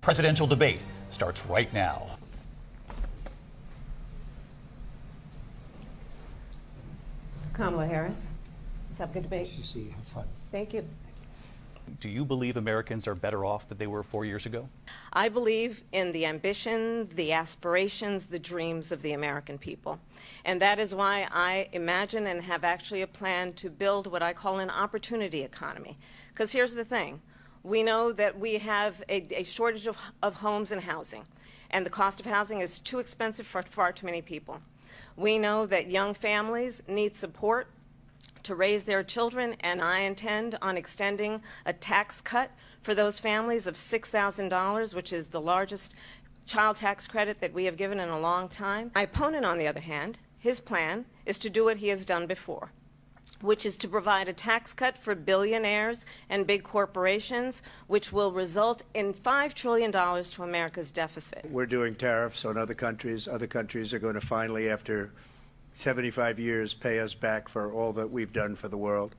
Presidential debate starts right now. Kamala Harris. Let's have a good debate. You see, have fun. Thank you. Do you believe Americans are better off than they were 4 years ago? I believe in the ambition, the aspirations, the dreams of the American people. And that is why I imagine and have actually a plan to build what I call an opportunity economy. Because here's the thing. We know that we have a shortage of homes and housing, and the cost of housing is too expensive for far too many people. We know that young families need support to raise their children, and I intend on extending a tax cut for those families of $6,000, which is the largest child tax credit that we have given in a long time. My opponent, on the other hand, his plan is to do what he has done before, which is to provide a tax cut for billionaires and big corporations, which will result in $5 trillion to America's deficit. We're doing tariffs on other countries. Other countries are going to finally, after 75 years, pay us back for all that we've done for the world.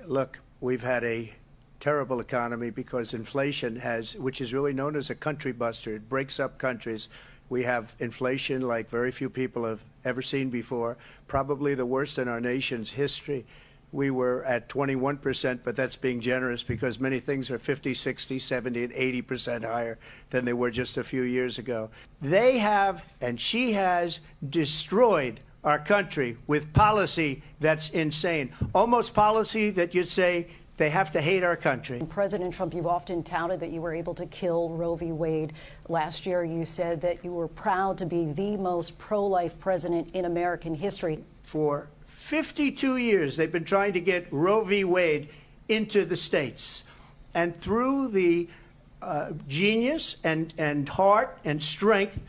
Look, we've had a terrible economy because inflation has, which is really known as a country buster. It breaks up countries. We have inflation like very few people have ever seen before, probably the worst in our nation's history. We were at 21%, but that's being generous because many things are 50, 60, 70, and 80% higher than they were just a few years ago. They have, and she has, destroyed our country with policy that's insane. Almost policy that you'd say they have to hate our country. President Trump, you've often touted that you were able to kill Roe v. Wade. Last year, you said that you were proud to be the most pro-life president in American history. For 52 years, they've been trying to get Roe v. Wade into the states. And through the genius and heart and strength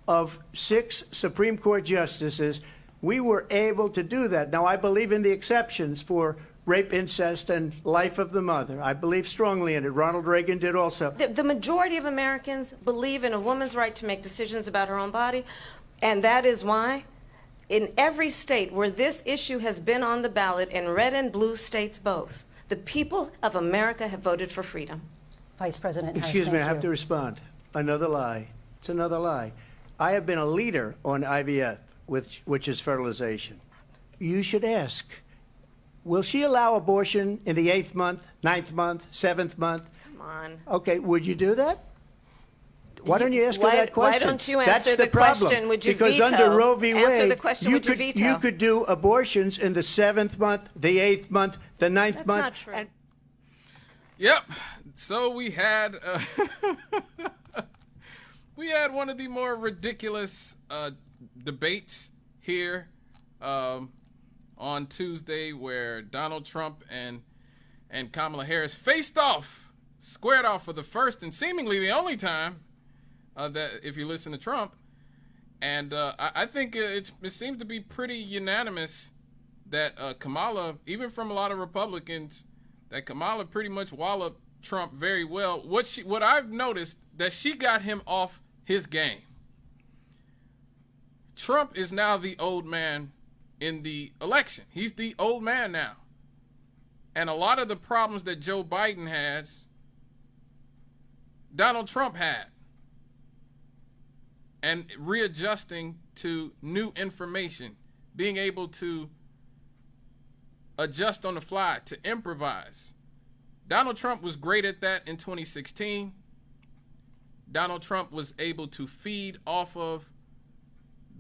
of 6 Supreme Court justices, we were able to do that. Now, I believe in the exceptions for rape, incest, and life of the mother. I believe strongly in it. Ronald Reagan did also. The majority of Americans believe in a woman's right to make decisions about her own body, and that is why in every state where this issue has been on the ballot, in red and blue states both, the people of America have voted for freedom. Vice President Harris, Excuse me, I have you. to respond. Another lie. It's another lie. I have been a leader on IVF, which is fertilization. You should ask, will she allow abortion in the 8th month, 9th month, 7th month? Come on. Okay, would you do that? Why don't you ask her that question? Why don't you answer That's the problem. question? Would you because veto? Under Roe v. Wade, Answer the question, would you veto? You could do abortions in the 7th month, the 8th month, the 9th That's month. not true. And Yep. So we had we had one of the more ridiculous debates here on Tuesday, where Donald Trump and Kamala Harris faced off, squared off for the first and seemingly the only time that, if you listen to Trump. And I think it seems to be pretty unanimous that Kamala, even from a lot of Republicans, that Kamala pretty much walloped Trump very well. What I've noticed, that she got him off his game. Trump is now the old man in the election. He's the old man now. And a lot of the problems that Joe Biden has, Donald Trump had. And readjusting to new information, being able to adjust on the fly, to improvise. Donald Trump was great at that in 2016. Donald Trump was able to feed off of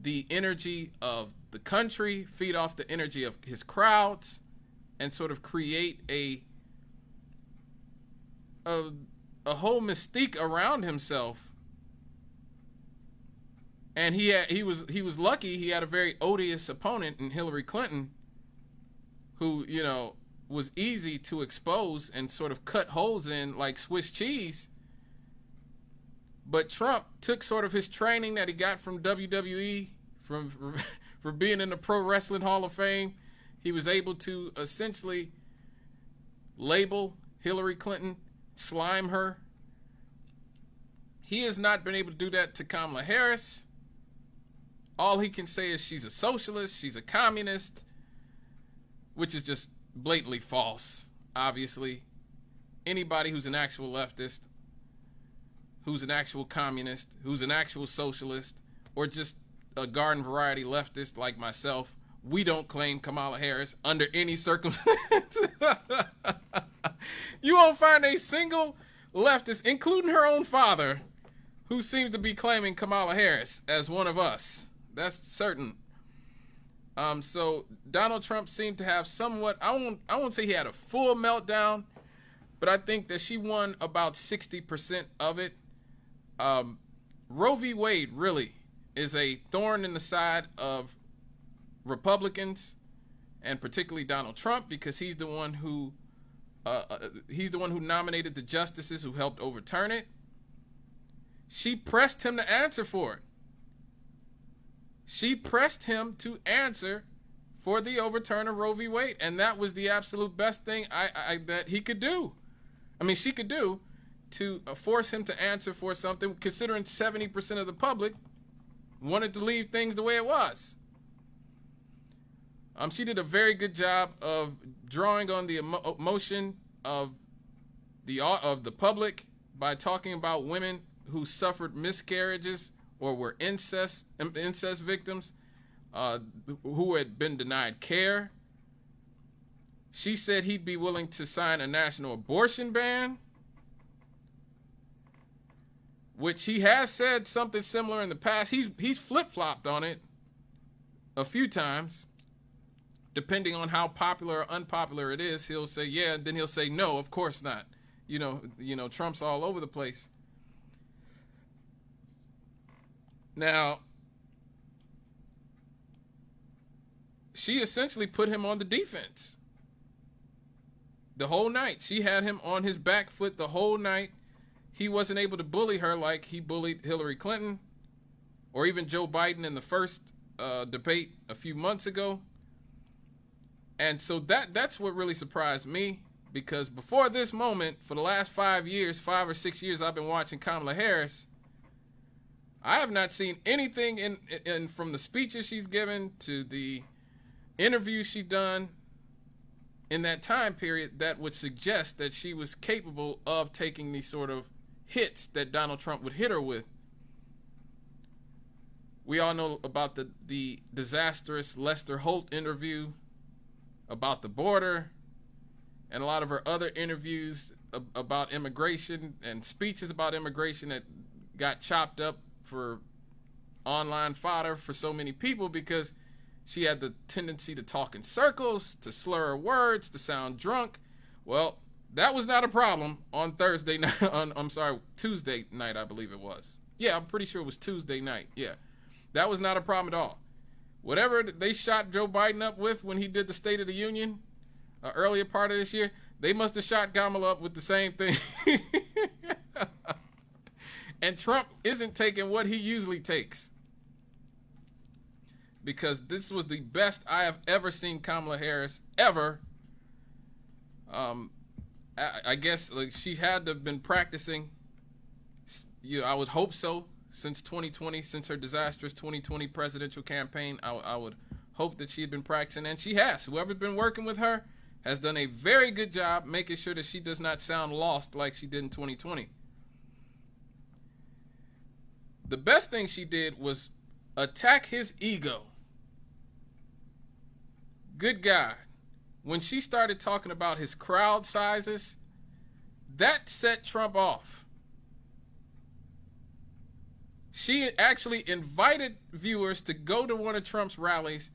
the energy of the country, feed off the energy of his crowds, and sort of create a whole mystique around himself. And he was lucky. He had a very odious opponent in Hillary Clinton, who, you know, was easy to expose and sort of cut holes in like Swiss cheese. But Trump took sort of his training that he got from WWE, for being in the Pro Wrestling Hall of Fame. He was able to essentially label Hillary Clinton, slime her. He has not been able to do that to Kamala Harris. All he can say is she's a socialist, she's a communist, which is just blatantly false, obviously. Anybody who's an actual leftist who's an actual communist, who's an actual socialist, or just a garden variety leftist like myself, we don't claim Kamala Harris under any circumstance. You won't find a single leftist, including her own father, who seems to be claiming Kamala Harris as one of us. That's certain. So Donald Trump seemed to have somewhat, I won't say he had a full meltdown, but I think that she won about 60% of it. Roe v. Wade really is a thorn in the side of Republicans, and particularly Donald Trump, because he's the one who nominated the justices who helped overturn it. She pressed him to answer for it. She pressed him to answer for the overturn of Roe v. Wade, and that was the absolute best thing that he could do. I mean, she could do to force him to answer for something, considering 70% of the public wanted to leave things the way it was. She did a very good job of drawing on the emotion of the public by talking about women who suffered miscarriages or were incest victims, who had been denied care. She said he'd be willing to sign a national abortion ban, which he has said something similar in the past. He's flip-flopped on it a few times. Depending on how popular or unpopular it is, he'll say yeah, and then he'll say no, of course not. You know, Trump's all over the place. Now, she essentially put him on the defense the whole night. She had him on his back foot the whole night. He wasn't able to bully her like he bullied Hillary Clinton or even Joe Biden in the first debate a few months ago. And so that's what really surprised me, because before this moment, for the last 5 or 6 years, I've been watching Kamala Harris. I have not seen anything in from the speeches she's given to the interviews she's done in that time period that would suggest that she was capable of taking these sort of hits that Donald Trump would hit her with. We all know about the disastrous Lester Holt interview about the border, and a lot of her other interviews about immigration and speeches about immigration that got chopped up for online fodder for so many people because she had the tendency to talk in circles, to slur her words, to sound drunk. Well, that was not a problem on Thursday night. Tuesday night, I believe it was. Yeah, I'm pretty sure it was Tuesday night. Yeah, that was not a problem at all. Whatever they shot Joe Biden up with when he did the State of the Union earlier part of this year, they must have shot Kamala up with the same thing. And Trump isn't taking what he usually takes, because this was the best I have ever seen Kamala Harris ever. I guess like she had to have been practicing. I would hope so. Since 2020, since her disastrous 2020 presidential campaign, I would hope that she had been practicing, and she has. Whoever's been working with her has done a very good job making sure that she does not sound lost like she did in 2020. The best thing she did was attack his ego. Good God. When she started talking about his crowd sizes, that set Trump off. She actually invited viewers to go to one of Trump's rallies,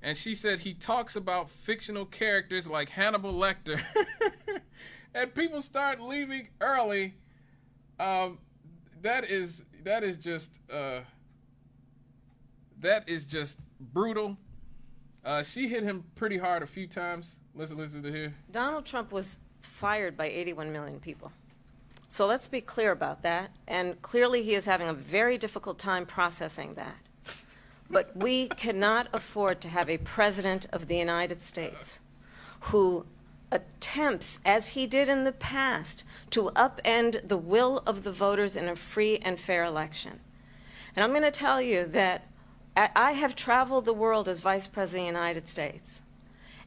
and she said he talks about fictional characters like Hannibal Lecter, and people start leaving early. That is just brutal. She hit him pretty hard a few times. Listen to here. Donald Trump was fired by 81 million people. So let's be clear about that. And clearly he is having a very difficult time processing that. But we cannot afford to have a president of the United States who attempts, as he did in the past, to upend the will of the voters in a free and fair election. And I'm going to tell you that I have traveled the world as Vice President of the United States,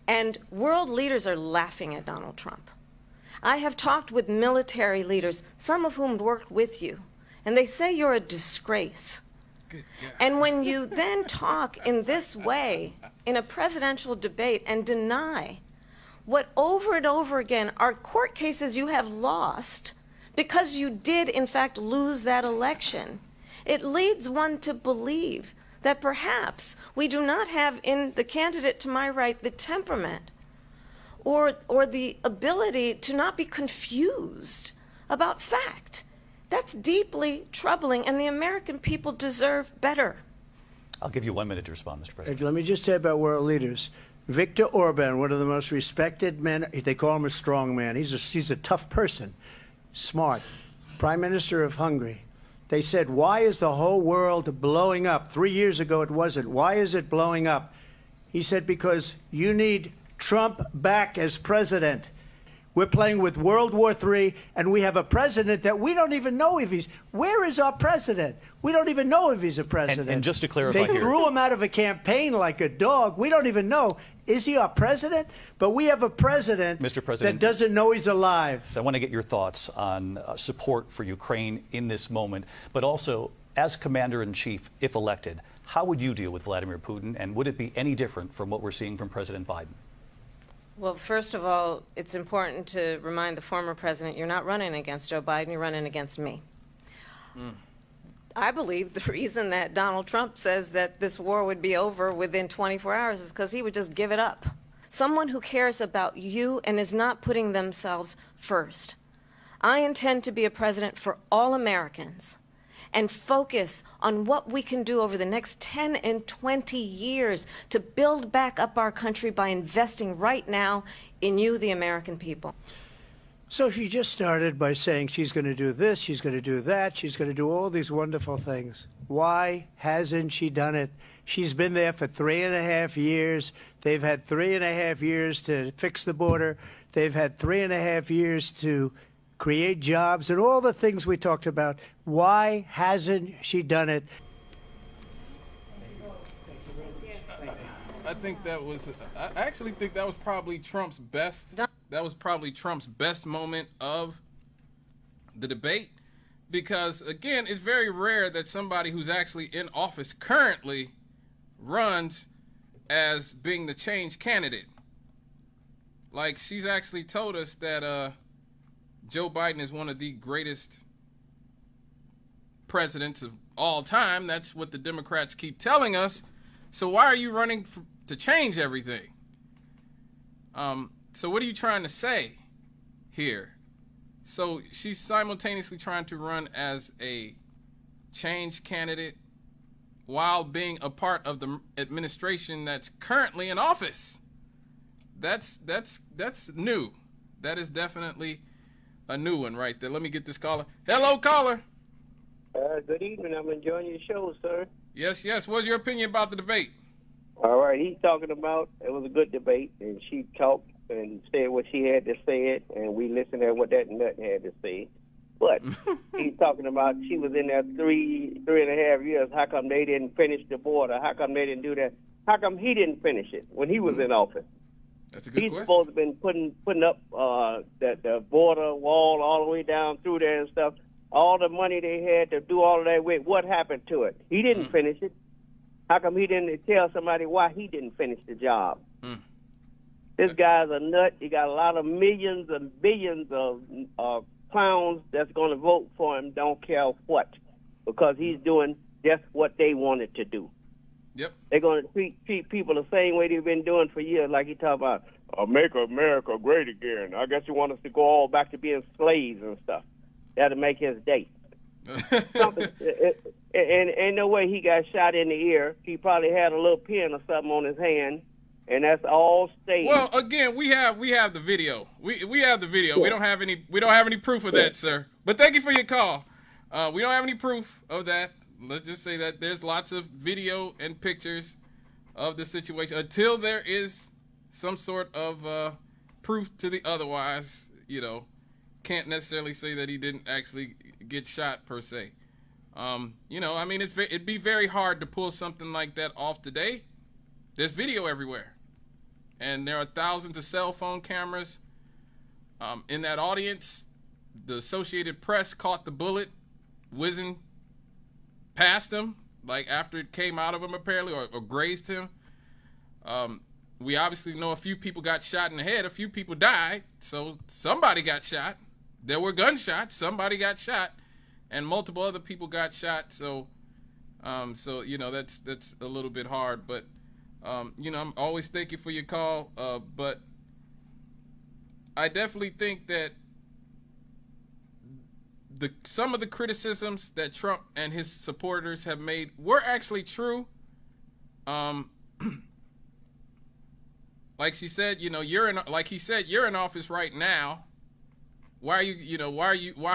and world leaders are laughing at Donald Trump. I have talked with military leaders, some of whom worked with you, and they say you're a disgrace. And when you then talk in this way in a presidential debate and deny what over and over again are court cases you have lost because you did in fact lose that election, it leads one to believe that perhaps we do not have in the candidate to my right the temperament or the ability to not be confused about fact. That's deeply troubling, and the American people deserve better. I'll give you 1 minute to respond, Mr. President. Let me just say about world leaders. Viktor Orban, one of the most respected men, they call him a strong man. He's a tough person, smart. Prime Minister of Hungary. They said, why is the whole world blowing up? 3 years ago it wasn't. Why is it blowing up? He said, because you need Trump back as president. We're playing with World War III, and we have a president that we don't even know if he's... Where is our president? We don't even know if he's a president. And just to clarify they here... threw him out of a campaign like a dog. We don't even know. Is he our president? But we have a president, Mr. President, that doesn't know he's alive. So I want to get your thoughts on support for Ukraine in this moment, but also, as Commander-in-Chief, if elected, how would you deal with Vladimir Putin, and would it be any different from what we're seeing from President Biden? Well, first of all, it's important to remind the former president you're not running against Joe Biden, you're running against me. I believe the reason that Donald Trump says that this war would be over within 24 hours is because he would just give it up. Someone who cares about you and is not putting themselves first. I intend to be a president for all Americans and focus on what we can do over the next 10 and 20 years to build back up our country by investing right now in you, the American people. So she just started by saying she's going to do this, she's going to do that, she's going to do all these wonderful things. Why hasn't she done it? She's been there for 3.5 years. They've had 3.5 years to fix the border. They've had 3.5 years to create jobs and all the things we talked about. Why hasn't she done it? I think that was, I actually think that was probably Trump's best, moment of the debate, because again, it's very rare that somebody who's actually in office currently runs as being the change candidate. Like, she's actually told us that Joe Biden is one of the greatest presidents of all time. That's what the Democrats keep telling us. So why are you running to change everything? So what are you trying to say here? So she's simultaneously trying to run as a change candidate while being a part of the administration that's currently in office. That's new. That is definitely a new one right there. Let me get this caller. Hello, caller. Good evening. I'm enjoying your show, sir. Yes, yes. What's your opinion about the debate? All right. He's talking about it was a good debate, and she talked and said what she had to say, and we listened to what that nut had to say. But he's talking about she was in there 3.5 years. How come they didn't finish the border? How come they didn't do that? How come he didn't finish it when he was in office? That's a good He's question. supposed to have been putting up the border wall all the way down through there and stuff. All the money they had to do all of that with, what happened to it? He didn't finish it. How come he didn't tell somebody why he didn't finish the job? This guy's a nut. He got a lot of millions and billions of clowns that's going to vote for him, don't care what, because he's doing just what they wanted to do. Yep. They're going to treat people the same way they've been doing for years, like he talking about, make America great again. I guess he wants us to go all back to being slaves and stuff. That'll make his day. And no way he got shot in the ear. He probably had a little pin or something on his hand, and that's all staged. Well, again, we have the video. We have the video. Yeah. We don't have any proof of that, sir. But thank you for your call. We don't have any proof of that. Let's just say that there's lots of video and pictures of the situation until there is some sort of proof to the otherwise. You know, can't necessarily say that he didn't actually get shot per se. You know, I mean, it'd be very hard to pull something like that off today. There's video everywhere, and there are thousands of cell phone cameras In that audience, the Associated Press caught the bullet whizzing past him, like after it came out of him apparently, or grazed him. We obviously know a few people got shot in the head, a few people died, so somebody got shot. There were gunshots, somebody got shot, and multiple other people got shot. So, you know, that's a little bit hard, but you know, I'm always thank you for your call, but I definitely think that some of the criticisms that Trump and his supporters have made were actually true. Like she said, you know, like he said, you're in office right now. Why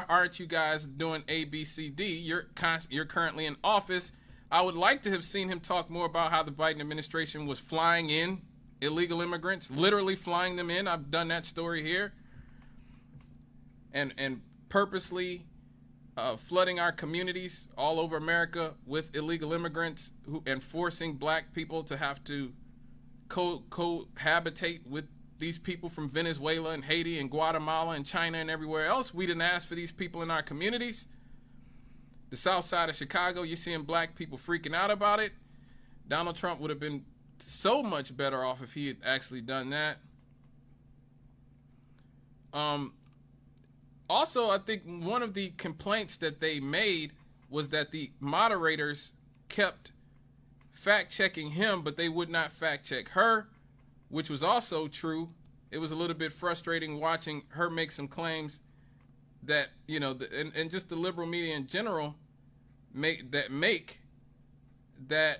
aren't you guys doing A, B, C, D? You're currently in office. I would like to have seen him talk more about how the Biden administration was flying in illegal immigrants, literally flying them in. I've done that story here. And purposely flooding our communities all over America with illegal immigrants and forcing black people to have to cohabitate with these people from Venezuela and Haiti and Guatemala and China and everywhere else. We didn't ask for these people in our communities. The south side of Chicago, you're seeing black people freaking out about it. Donald Trump would have been so much better off if he had actually done that. Also, I think one of the complaints that they made was that the moderators kept fact-checking him, but they would not fact-check her, which was also true. It was a little bit frustrating watching her make some claims that, you know, and just the liberal media in general make that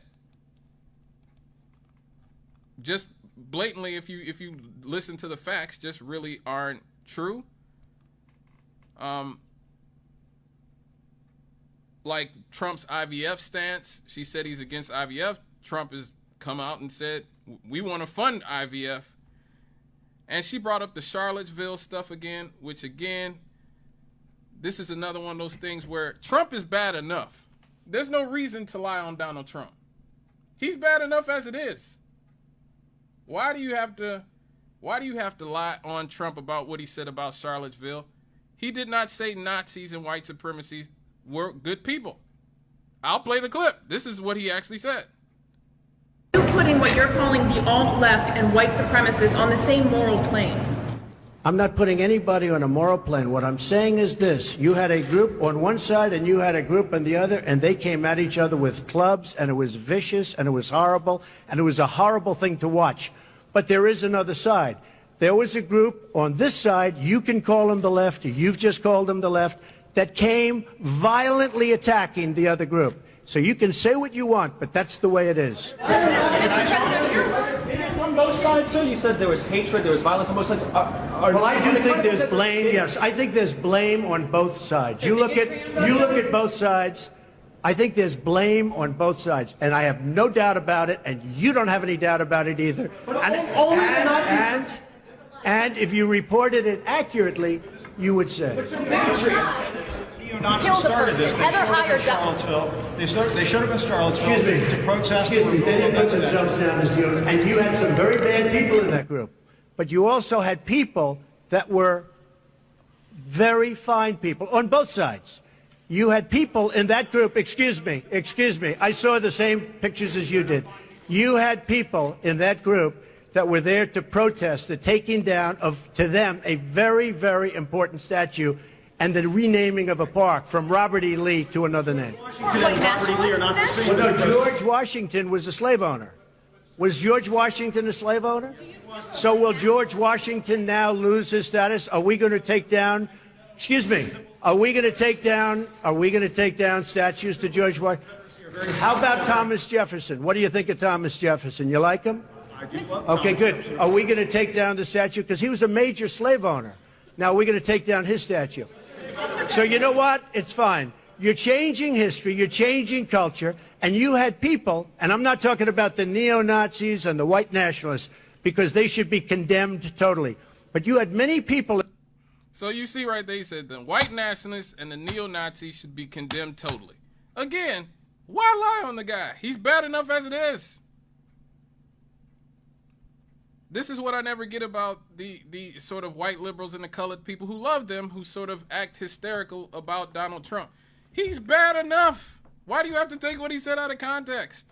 just blatantly, if you listen to the facts, just really aren't true. Like Trump's IVF stance, she said he's against IVF. Trump has come out and said, we want to fund IVF. And she brought up the Charlottesville stuff again, which again, this is another one of those things where Trump is bad enough. There's no reason to lie on Donald Trump. He's bad enough as it is. Why do you have to lie on Trump about what he said about Charlottesville? He did not say Nazis and white supremacy were good people. I'll play the clip. This is what he actually said. You're putting what you're calling the alt-left and white supremacists on the same moral plane. I'm not putting anybody on a moral plane. What I'm saying is this. You had a group on one side and you had a group on the other, and they came at each other with clubs, and it was vicious, and it was horrible, and it was a horrible thing to watch. But there is another side. There was a group on this side, you can call them the left, or you've just called them the left, that came violently attacking the other group. So you can say what you want, but that's the way it is. It's on both sides, sir. You said there was hatred, there was violence on both sides. Well, I do think there's blame. Yes, I think there's blame on both sides. You look at both sides. I think there's blame on both sides, and I have no doubt about it, and you don't have any doubt about it either. And if you reported it accurately, you would say. Neo-Nazis started this. They showed up in Charlottesville to protest. Excuse me, they didn't put themselves down as neo, and you had some very bad people in that group. But you also had people that were very fine people on both sides. You had people in that group, excuse me, I saw the same pictures as you did. You had people in that group that were there to protest the taking down of, to them, a very, very important statue and the renaming of a park from Robert E. Lee to another name. Robert E. Lee are not the same. Well, no, George Washington was a slave owner. Was George Washington a slave owner? So will George Washington now lose his status? Are we going to take down, excuse me, are we going to take down statues to George Washington? How about Thomas Jefferson? What do you think of Thomas Jefferson? You like him? Okay, good. Are we going to take down the statue? Because he was a major slave owner. Now we're going to take down his statue. So you know what? It's fine. You're changing history. You're changing culture. And you had people, and I'm not talking about the neo-Nazis and the white nationalists, because they should be condemned totally. But you had many people. So you see right there, he said the white nationalists and the neo-Nazis should be condemned totally. Again, why lie on the guy? He's bad enough as it is. this is what I never get about the sort of white liberals and the colored people who love them, who sort of act hysterical about Donald Trump. He's bad enough. Why do you have to take what he said out of context?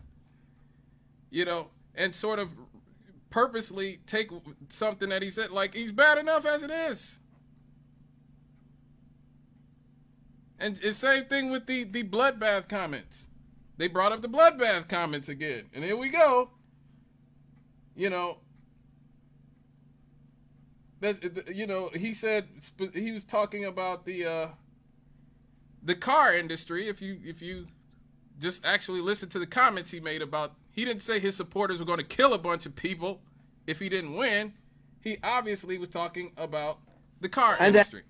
You know, and sort of purposely take something that he said, like, he's bad enough as it is. And the same thing with the bloodbath comments. They brought up the bloodbath comments again. And here we go. You know, that, you know, he said, he was talking about the car industry. If you just actually listen to the comments he made about, he didn't say his supporters were going to kill a bunch of people if he didn't win. He obviously was talking about the car industry.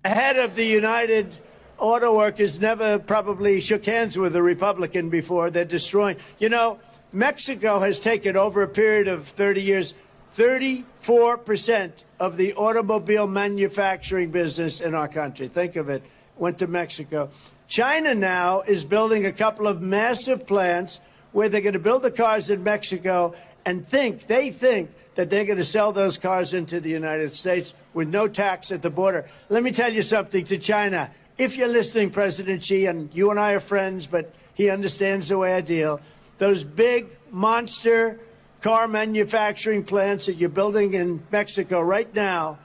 The head of the United Auto Workers never probably shook hands with a Republican before. They're destroying. You know, Mexico has taken, over a period of 30 years, 34% of the automobile manufacturing business in our country. Think of it. Went to Mexico. China now is building a couple of massive plants where they're going to build the cars in Mexico and they think that they're going to sell those cars into the United States with no tax at the border. Let me tell you something to China. If you're listening, President Xi, and you and I are friends, but he understands the way I deal, those big monster car manufacturing plants that you're building in Mexico right now,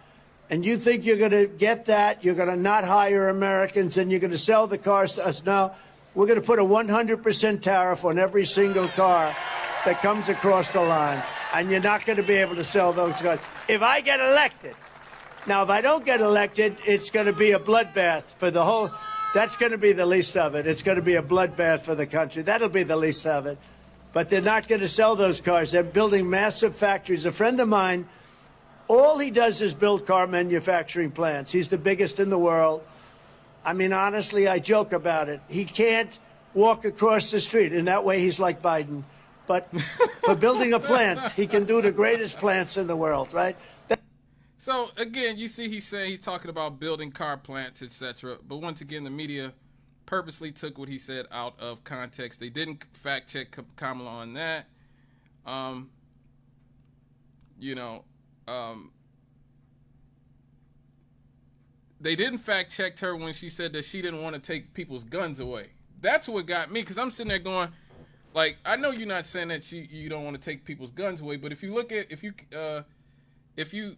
and you think you're going to get that, you're going to not hire Americans, and you're going to sell the cars to us. No, we're going to put a 100% tariff on every single car that comes across the line, and you're not going to be able to sell those cars. If I get elected, now if I don't get elected, it's going to be a bloodbath for the whole, that's going to be the least of it. It's going to be a bloodbath for the country. That'll be the least of it. But they're not going to sell those cars. They're building massive factories. A friend of mine, all he does is build car manufacturing plants. He's the biggest in the world. I mean, honestly, I joke about it. He can't walk across the street. In that way, he's like Biden. But for building a plant, he can do the greatest plants in the world, right? So, again, you see he's talking about building car plants, etc. But once again, the media purposely took what he said out of context. They didn't fact check Kamala on that. They didn't fact check her when she said that she didn't want to take people's guns away. That's what got me, because I'm sitting there going, like, I know you're not saying that you don't want to take people's guns away, but if you look at, if you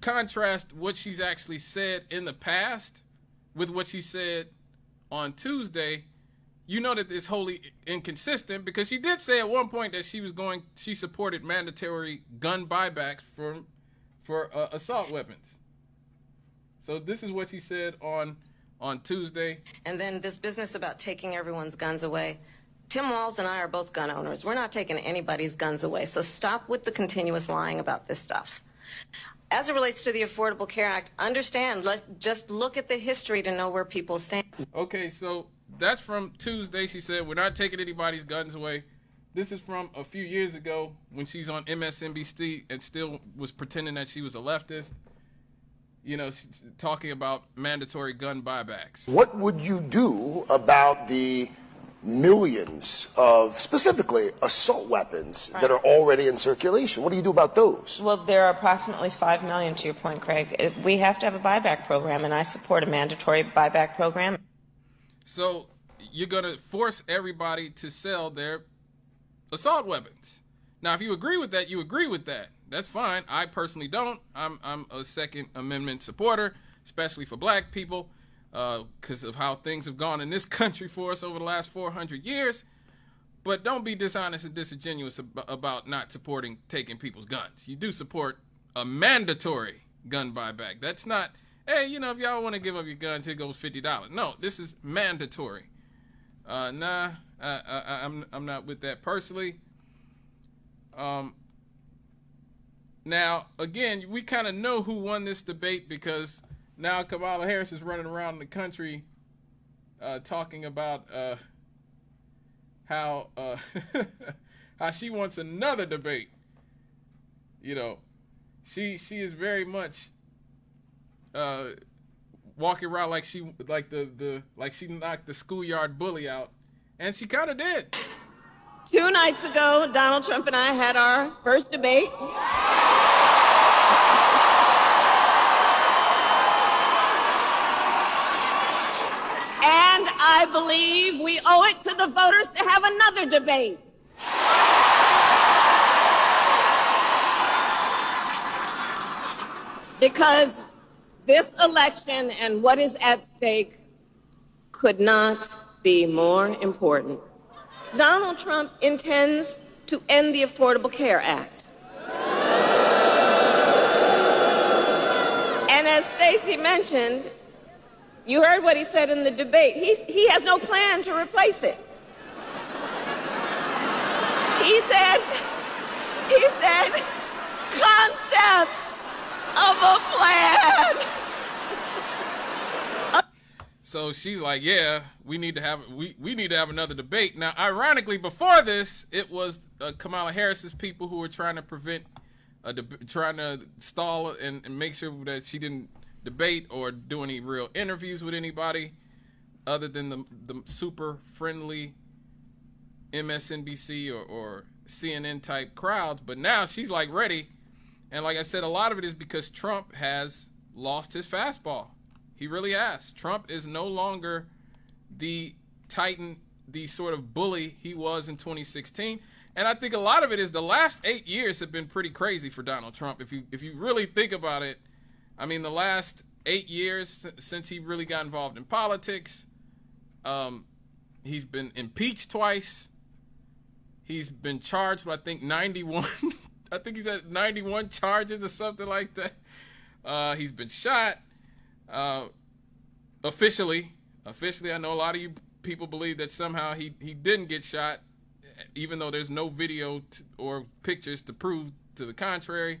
contrast what she's actually said in the past with what she said on Tuesday, you know that it's wholly inconsistent, because she did say at one point that she supported mandatory gun buybacks for assault weapons. So this is what she said on Tuesday. And then this business about taking everyone's guns away. Tim Walz and I are both gun owners. We're not taking anybody's guns away. So stop with the continuous lying about this stuff. As it relates to the Affordable Care Act, understand, just look at the history to know where people stand. Okay, so that's from Tuesday. She said, we're not taking anybody's guns away. This is from a few years ago when she's on MSNBC and still was pretending that she was a leftist. You know, she's talking about mandatory gun buybacks. What would you do about the millions of, specifically, assault weapons that are already in circulation? What do you do about those? Well, there are approximately 5 million, to your point, Craig. We have to have a buyback program, and I support a mandatory buyback program. So you're going to force everybody to sell their assault weapons. Now, if you agree with that, you agree with that. That's fine. I personally don't. I'm a Second Amendment supporter, especially for black people, because of how things have gone in this country for us over the last 400 years. But don't be dishonest and disingenuous about not supporting taking people's guns. You do support a mandatory gun buyback. That's not, hey, you know, if y'all want to give up your guns, here goes $50. No, this is mandatory. I'm not with that personally. Now, again, we kind of know who won this debate, because now Kamala Harris is running around the country talking about how how she wants another debate. You know, she is very much walking around like she knocked the schoolyard bully out, and she kind of did. 2 nights ago, Donald Trump and I had our first debate. And I believe we owe it to the voters to have another debate. Because this election and what is at stake could not be more important. Donald Trump intends to end the Affordable Care Act. And as Stacey mentioned, you heard what he said in the debate. He has no plan to replace it. He said, concepts of a plan. So she's like, yeah, we need to have another debate. Now, ironically, before this, it was Kamala Harris's people who were trying to prevent, trying to stall and make sure that she didn't debate or do any real interviews with anybody other than the super friendly MSNBC or CNN type crowds. But now she's like ready. And like I said, a lot of it is because Trump has lost his fastball. He really has. Trump is no longer the titan, the sort of bully he was in 2016. And I think a lot of it is the last 8 years have been pretty crazy for Donald Trump. If you really think about it, I mean, the last 8 years since he really got involved in politics, he's been impeached twice. He's been charged with, I think, 91. I think he's at 91 charges or something like that. He's been shot. Officially, I know a lot of you people believe that somehow he didn't get shot, even though there's no video or pictures to prove to the contrary.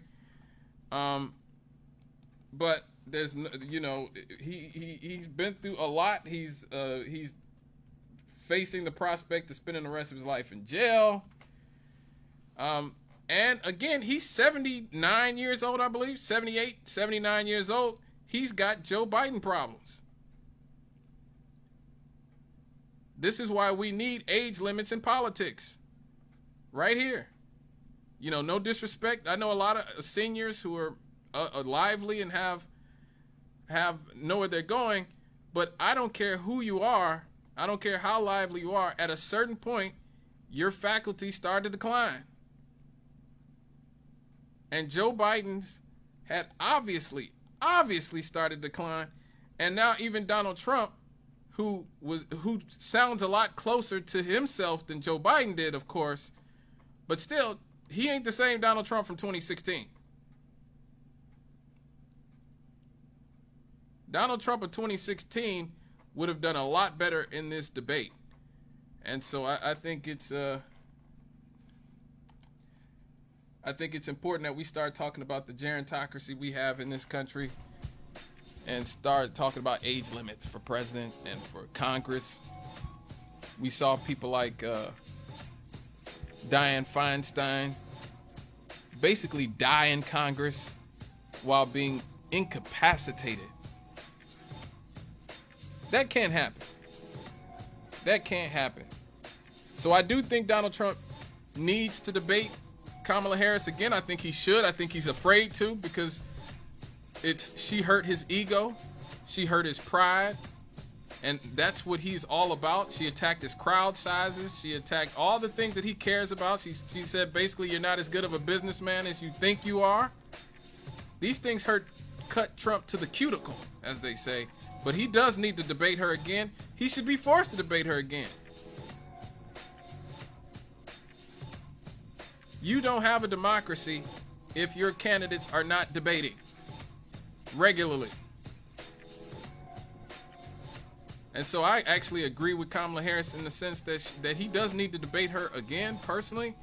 But there's, you know, he's been through a lot. He's facing the prospect of spending the rest of his life in jail. And again, he's 79 years old, I believe, 78, 79 years old. He's got Joe Biden problems. This is why we need age limits in politics. Right here. You know, no disrespect. I know a lot of seniors who are lively and know where they're going, but I don't care who you are. I don't care how lively you are. At a certain point, your faculties start to decline. And Joe Biden's had obviously started to decline, and now even Donald Trump, who sounds a lot closer to himself than Joe Biden did, of course, but still, he ain't the same Donald Trump from 2016. Donald Trump of 2016 would have done a lot better in this debate, and so I think it's important that we start talking about the gerontocracy we have in this country and start talking about age limits for president and for Congress. We saw people like Dianne Feinstein basically die in Congress while being incapacitated. That can't happen. That can't happen. So I do think Donald Trump needs to debate Kamala Harris again. I think he should. I think he's afraid to, because she hurt his ego. She hurt his pride. And that's what he's all about. She attacked his crowd sizes. She attacked all the things that he cares about. She said, basically, you're not as good of a businessman as you think you are. These things cut Trump to the cuticle, as they say. But he does need to debate her again. He should be forced to debate her again. You don't have a democracy if your candidates are not debating regularly. And so I actually agree with Kamala Harris in the sense that he does need to debate her again, personally.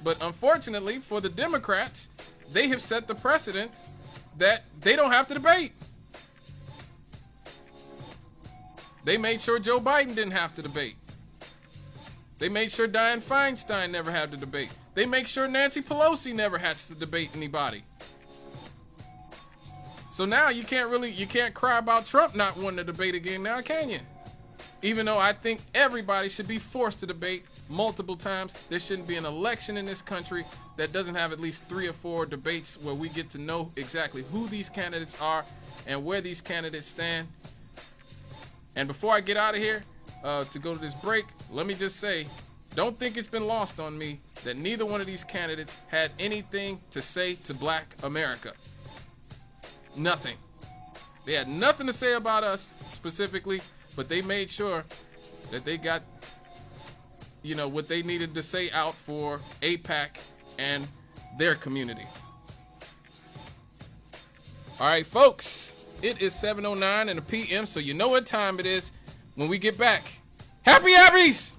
But unfortunately for the Democrats, they have set the precedent that they don't have to debate. They made sure Joe Biden didn't have to debate. They made sure Dianne Feinstein never had to debate. They make sure Nancy Pelosi never has to debate anybody. So now you can't cry about Trump not wanting to debate again now, can you? Even though I think everybody should be forced to debate multiple times, there shouldn't be an election in this country that doesn't have at least 3 or 4 debates where we get to know exactly who these candidates are and where these candidates stand. And before I get out of here to go to this break, let me just say, don't think it's been lost on me that neither one of these candidates had anything to say to Black America. Nothing. They had nothing to say about us specifically, but they made sure that they got, you know, what they needed to say out for AIPAC and their community. All right, folks, it is 7:09 in the PM, so you know what time it is when we get back. Happy Abbeys!